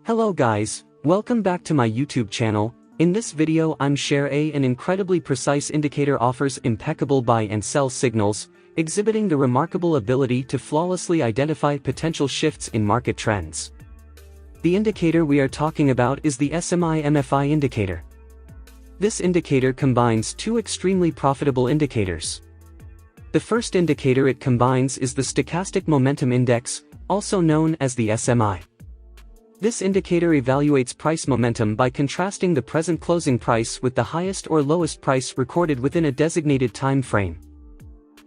Hello guys, welcome back to my YouTube channel. In this video I'm share an incredibly precise indicator offers impeccable buy and sell signals, exhibiting the remarkable ability to flawlessly identify potential shifts in market trends. The indicator we are talking about is the SMI-MFI indicator. This indicator combines two extremely profitable indicators. The first indicator it combines is the Stochastic Momentum Index, also known as the SMI. This indicator evaluates price momentum by contrasting the present closing price with the highest or lowest price recorded within a designated time frame.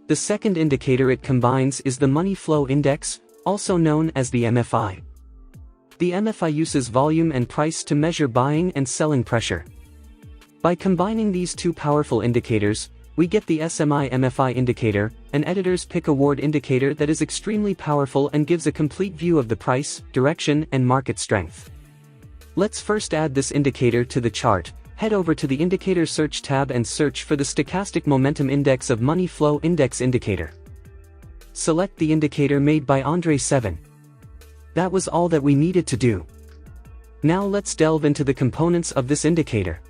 The second indicator it combines is the Money Flow Index, also known as the MFI. The MFI uses volume and price to measure buying and selling pressure. By combining these two powerful indicators, we get the SMI-MFI indicator, an editor's pick award indicator that is extremely powerful and gives a complete view of the price, direction, and market strength. Let's first add this indicator to the chart. Head over to the Indicator Search tab and search for the Stochastic Momentum Index of Money Flow Index indicator. Select the indicator made by Andre 7. That was all that we needed to do. Now let's delve into the components of this indicator.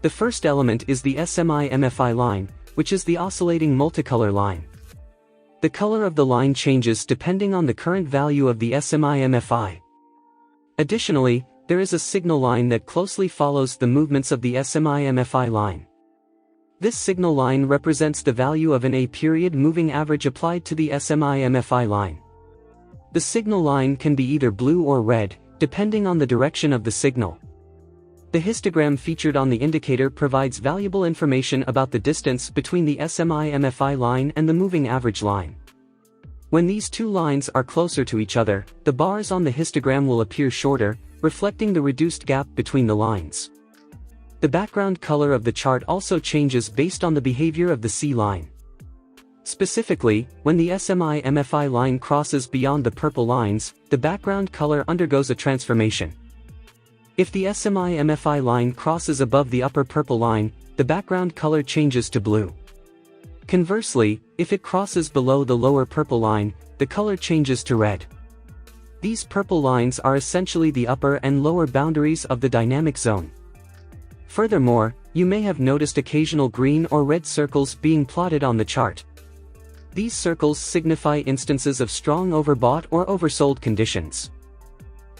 The first element is the SMI-MFI line, which is the oscillating multicolor line. The color of the line changes depending on the current value of the SMI-MFI. Additionally, there is a signal line that closely follows the movements of the SMI-MFI line. This signal line represents the value of an A-period moving average applied to the SMI-MFI line. The signal line can be either blue or red, depending on the direction of the signal. The histogram featured on the indicator provides valuable information about the distance between the SMI-MFI line and the moving average line. When these two lines are closer to each other, the bars on the histogram will appear shorter, reflecting the reduced gap between the lines. The background color of the chart also changes based on the behavior of the C line. Specifically, when the SMI-MFI line crosses beyond the purple lines, the background color undergoes a transformation. If the SMI-MFI line crosses above the upper purple line, the background color changes to blue. Conversely, if it crosses below the lower purple line, the color changes to red. These purple lines are essentially the upper and lower boundaries of the dynamic zone. Furthermore, you may have noticed occasional green or red circles being plotted on the chart. These circles signify instances of strong overbought or oversold conditions.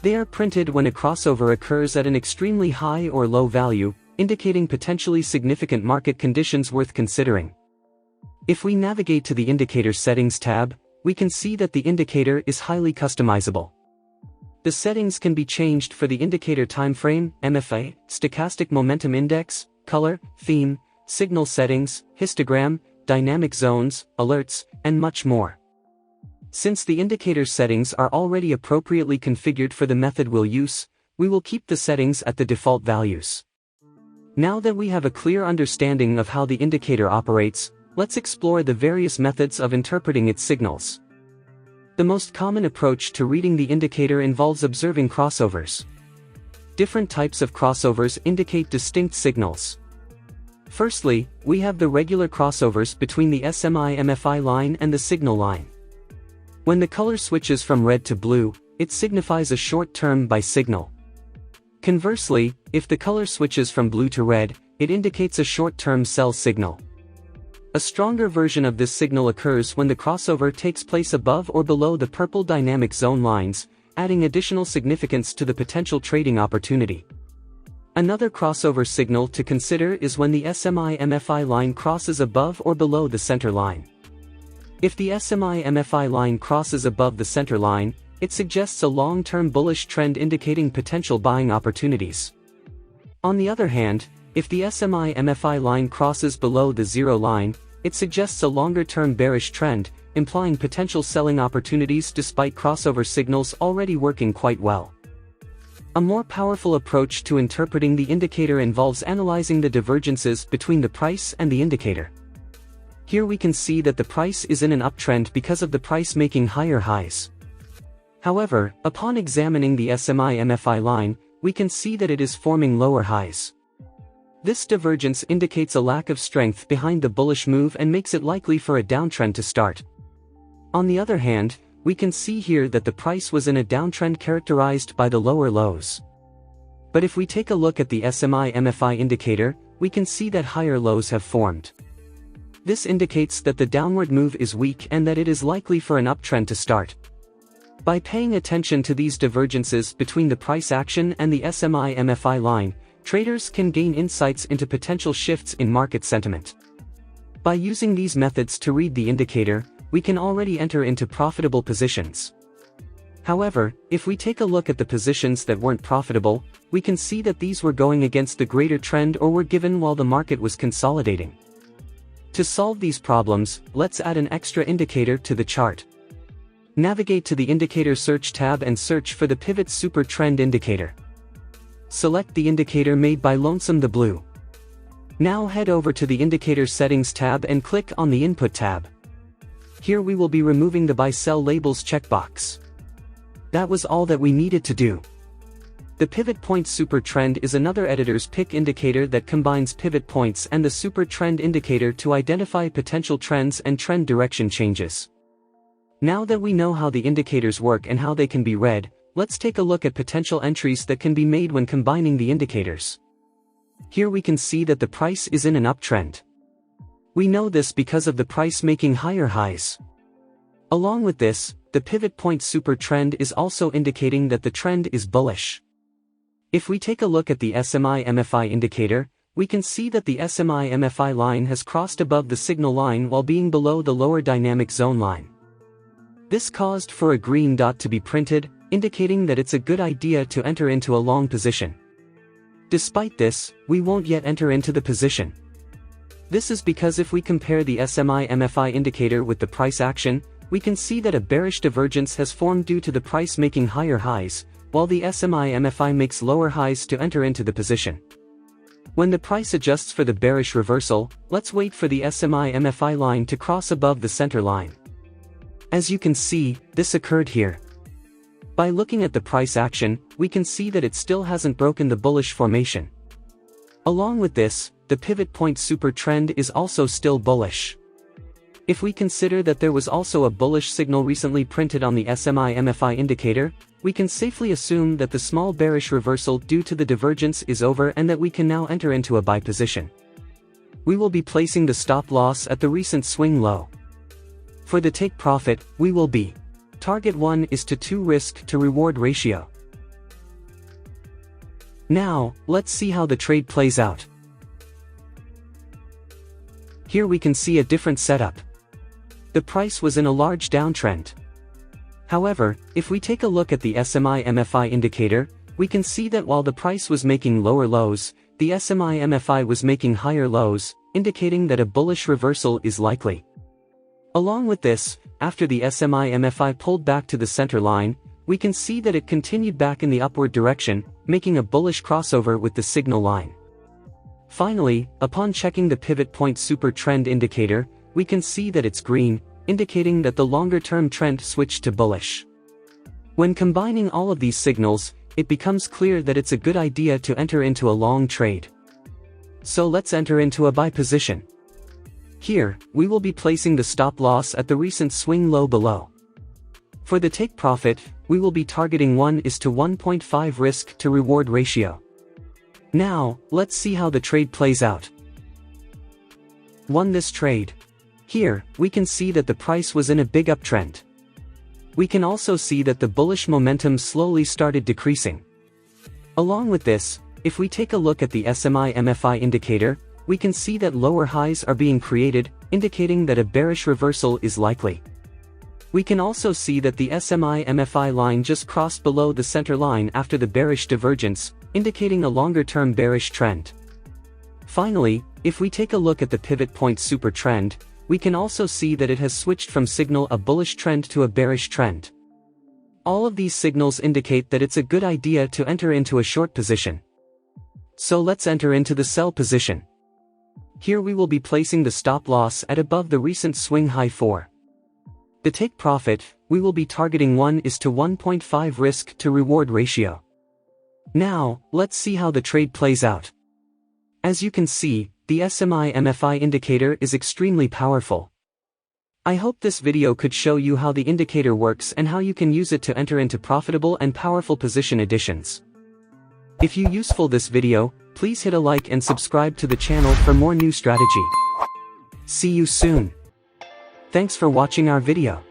They are printed when a crossover occurs at an extremely high or low value, indicating potentially significant market conditions worth considering. If we navigate to the Indicator Settings tab, we can see that the indicator is highly customizable. The settings can be changed for the indicator timeframe, MFA, Stochastic Momentum Index, color, theme, signal settings, histogram, dynamic zones, alerts, and much more. Since the indicator settings are already appropriately configured for the method we'll use, we will keep the settings at the default values. Now that we have a clear understanding of how the indicator operates, let's explore the various methods of interpreting its signals. The most common approach to reading the indicator involves observing crossovers. Different types of crossovers indicate distinct signals. Firstly, we have the regular crossovers between the SMI-MFI line and the signal line. When the color switches from red to blue, it signifies a short-term buy signal. Conversely, if the color switches from blue to red, it indicates a short-term sell signal. A stronger version of this signal occurs when the crossover takes place above or below the purple dynamic zone lines, adding additional significance to the potential trading opportunity. Another crossover signal to consider is when the SMI-MFI line crosses above or below the center line. If the SMI-MFI line crosses above the center line, it suggests a long-term bullish trend indicating potential buying opportunities. On the other hand, if the SMI-MFI line crosses below the zero line, it suggests a longer-term bearish trend, implying potential selling opportunities despite crossover signals already working quite well. A more powerful approach to interpreting the indicator involves analyzing the divergences between the price and the indicator. Here we can see that the price is in an uptrend because of the price making higher highs. However, upon examining the SMI-MFI line, we can see that it is forming lower highs. This divergence indicates a lack of strength behind the bullish move and makes it likely for a downtrend to start. On the other hand, we can see here that the price was in a downtrend characterized by the lower lows. But if we take a look at the SMI-MFI indicator, we can see that higher lows have formed. This indicates that the downward move is weak and that it is likely for an uptrend to start. By paying attention to these divergences between the price action and the SMI-MFI line, traders can gain insights into potential shifts in market sentiment. By using these methods to read the indicator, we can already enter into profitable positions. However, if we take a look at the positions that weren't profitable, we can see that these were going against the greater trend or were given while the market was consolidating. To solve these problems, let's add an extra indicator to the chart. Navigate to the Indicator Search tab and search for the Pivot Super Trend indicator. Select the indicator made by Lonesome the Blue. Now head over to the Indicator Settings tab and click on the Input tab. Here we will be removing the Buy-Sell Labels checkbox. That was all that we needed to do. The Pivot Point Super Trend is another editor's pick indicator that combines pivot points and the Super Trend indicator to identify potential trends and trend direction changes. Now that we know how the indicators work and how they can be read, let's take a look at potential entries that can be made when combining the indicators. Here we can see that the price is in an uptrend. We know this because of the price making higher highs. Along with this, the Pivot Point Super Trend is also indicating that the trend is bullish. If we take a look at the SMI-MFI indicator, we can see that the SMI-MFI line has crossed above the signal line while being below the lower dynamic zone line. This caused for a green dot to be printed, indicating that it's a good idea to enter into a long position. Despite this, we won't yet enter into the position. This is because if we compare the SMI-MFI indicator with the price action, we can see that a bearish divergence has formed due to the price making higher highs, while the SMI-MFI makes lower highs to enter into the position. When the price adjusts for the bearish reversal, let's wait for the SMI-MFI line to cross above the center line. As you can see, this occurred here. By looking at the price action, we can see that it still hasn't broken the bullish formation. Along with this, the Pivot Point Super Trend is also still bullish. If we consider that there was also a bullish signal recently printed on the SMI-MFI indicator, we can safely assume that the small bearish reversal due to the divergence is over and that we can now enter into a buy position. We will be placing the stop loss at the recent swing low. For the take profit, we will be target 1 is to 2 risk to reward ratio. Now, let's see how the trade plays out. Here we can see a different setup. The price was in a large downtrend. However, if we take a look at the SMI-MFI indicator, we can see that while the price was making lower lows, the SMI-MFI was making higher lows, indicating that a bullish reversal is likely. Along with this, after the SMI-MFI pulled back to the center line, we can see that it continued back in the upward direction, making a bullish crossover with the signal line. Finally, upon checking the Pivot Point Super Trend indicator, we can see that it's green, indicating that the longer-term trend switched to bullish. When combining all of these signals, it becomes clear that it's a good idea to enter into a long trade. So let's enter into a buy position. Here, we will be placing the stop loss at the recent swing low below. For the take profit, we will be targeting 1 is to 1.5 risk to reward ratio. Now, let's see how the trade plays out. Won this trade. Here, we can see that the price was in a big uptrend. We can also see that the bullish momentum slowly started decreasing. Along with this, if we take a look at the SMI-MFI indicator, we can see that lower highs are being created, indicating that a bearish reversal is likely. We can also see that the SMI-MFI line just crossed below the center line after the bearish divergence, indicating a longer-term bearish trend. Finally, if we take a look at the Pivot Point Super Trend, we can also see that it has switched from signal a bullish trend to a bearish trend. All of these signals indicate that it's a good idea to enter into a short position. So let's enter into the sell position. Here we will be placing the stop loss at above the recent swing high 4. The take profit, we will be targeting 1 is to 1.5 risk to reward ratio. Now, let's see how the trade plays out. As you can see, the SMI-MFI indicator is extremely powerful. I hope this video could show you how the indicator works and how you can use it to enter into profitable and powerful position additions. If you useful this video, please hit a like and subscribe to the channel for more new strategy. See you soon. Thanks for watching our video.